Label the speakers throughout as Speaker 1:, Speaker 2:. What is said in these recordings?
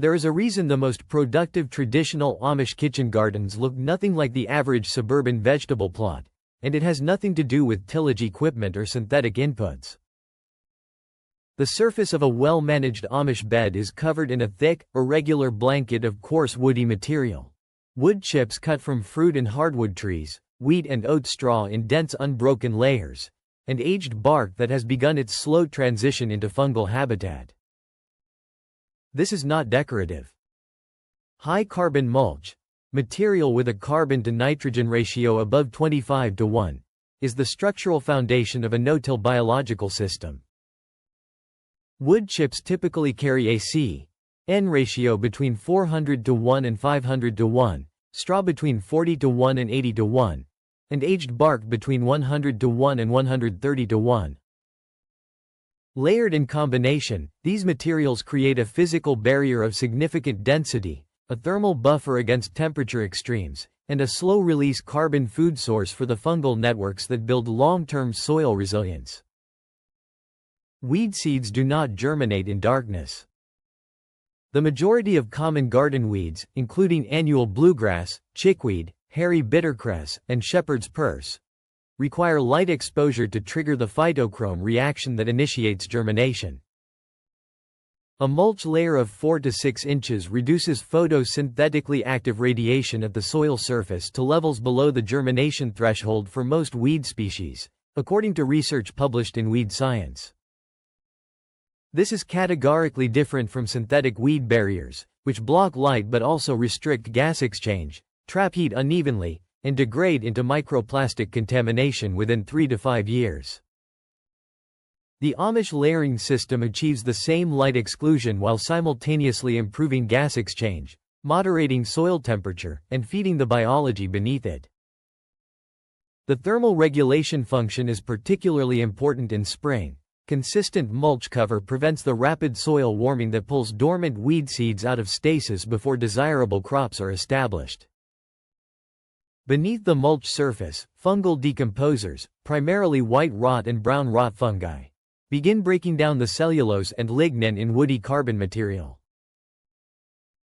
Speaker 1: There is a reason the most productive traditional Amish kitchen gardens look nothing like the average suburban vegetable plot, and it has nothing to do with tillage equipment or synthetic inputs. The surface of a well-managed Amish bed is covered in a thick, irregular blanket of coarse woody material. Wood chips cut from fruit and hardwood trees, wheat and oat straw in dense unbroken layers, and aged bark that has begun its slow transition into fungal habitat. This is not decorative. High-carbon mulch, material with a carbon-to-nitrogen ratio above 25:1, is the structural foundation of a no-till biological system. Wood chips typically carry a C/N ratio between 400:1 and 500:1, straw between 40:1 and 80:1, and aged bark between 100:1 and 130:1. Layered in combination, these materials create a physical barrier of significant density, a thermal buffer against temperature extremes, and a slow-release carbon food source for the fungal networks that build long-term soil resilience. Weed seeds do not germinate in darkness. The majority of common garden weeds, including annual bluegrass, chickweed, hairy bittercress, and shepherd's purse, require light exposure to trigger the phytochrome reaction that initiates germination. A mulch layer of 4 to 6 inches reduces photosynthetically active radiation at the soil surface to levels below the germination threshold for most weed species, according to research published in Weed Science. This is categorically different from synthetic weed barriers, which block light but also restrict gas exchange, trap heat unevenly, and degrade into microplastic contamination within 3 to 5 years. The Amish layering system achieves the same light exclusion while simultaneously improving gas exchange, moderating soil temperature, and feeding the biology beneath it. The thermal regulation function is particularly important in spring. Consistent mulch cover prevents the rapid soil warming that pulls dormant weed seeds out of stasis before desirable crops are established. Beneath the mulch surface, fungal decomposers, primarily white rot and brown rot fungi, begin breaking down the cellulose and lignin in woody carbon material.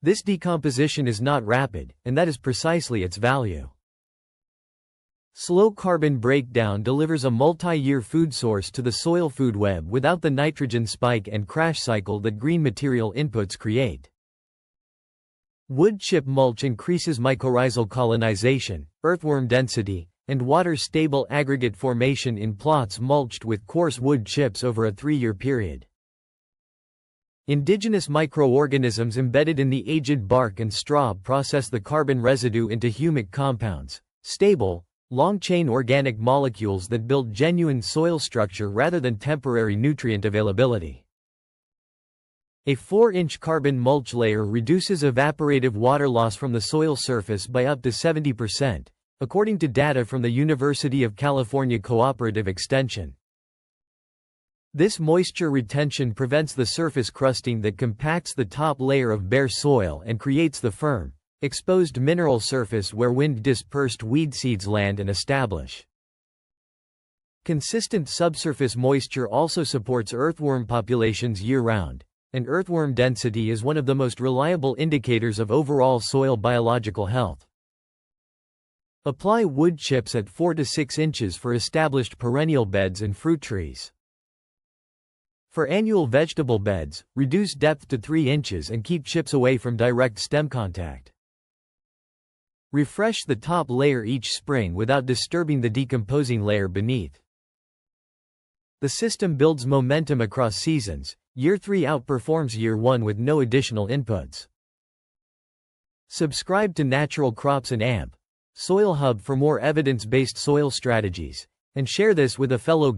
Speaker 1: This decomposition is not rapid, and that is precisely its value. Slow carbon breakdown delivers a multi-year food source to the soil food web without the nitrogen spike and crash cycle that green material inputs create. Wood chip mulch increases mycorrhizal colonization, earthworm density, and water-stable aggregate formation in plots mulched with coarse wood chips over a 3-year period. Indigenous microorganisms embedded in the aged bark and straw process the carbon residue into humic compounds, stable, long-chain organic molecules that build genuine soil structure rather than temporary nutrient availability. A 4-inch carbon mulch layer reduces evaporative water loss from the soil surface by up to 70%, according to data from the University of California Cooperative Extension. This moisture retention prevents the surface crusting that compacts the top layer of bare soil and creates the firm, exposed mineral surface where wind-dispersed weed seeds land and establish. Consistent subsurface moisture also supports earthworm populations year-round, and earthworm density is one of the most reliable indicators of overall soil biological health. Apply wood chips at 4 to 6 inches for established perennial beds and fruit trees. For annual vegetable beds, reduce depth to 3 inches and keep chips away from direct stem contact. Refresh the top layer each spring without disturbing the decomposing layer beneath. The system builds momentum across seasons. Year 3 outperforms Year 1 with no additional inputs. Subscribe to Natural Crops and AMP, Soil Hub for more evidence-based soil strategies, and share this with a fellow